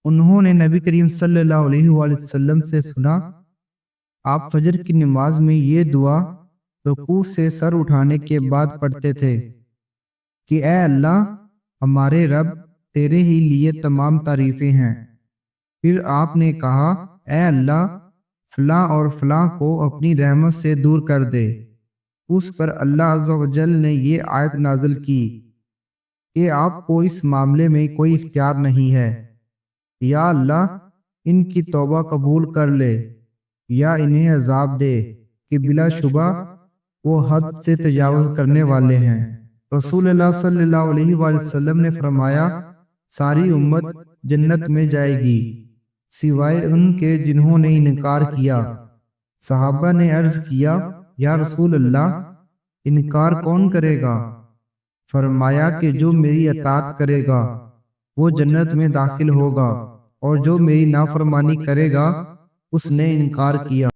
انہوں نے نبی کریم صلی اللہ علیہ وآلہ وسلم سے سنا، آپ فجر کی نماز میں یہ دعا رکوع سے سر اٹھانے کے بعد پڑھتے تھے کہ اے اللہ ہمارے رب، تیرے ہی لیے تمام تعریفیں ہیں۔ پھر آپ نے کہا، اے اللہ فلاں اور فلاں کو اپنی رحمت سے دور کر دے۔ اس پر اللہ عز و جل نے یہ آیت نازل کی کہ آپ کو اس معاملے میں کوئی اختیار نہیں ہے، یا اللہ ان کی توبہ قبول کر لے یا انہیں عذاب دے کہ بلا شبہ وہ حد سے تجاوز کرنے والے ہیں۔ رسول اللہ صلی اللہ علیہ وآلہ وسلم نے فرمایا، ساری امت جنت میں جائے گی سوائے ان کے جنہوں نے انکار کیا۔ صحابہ نے عرض کیا، یا رسول اللہ انکار کون کرے گا؟ فرمایا کہ جو میری اطاعت کرے گا وہ جنت میں داخل ہوگا، اور جو میری نافرمانی کرے گا اس نے انکار کیا۔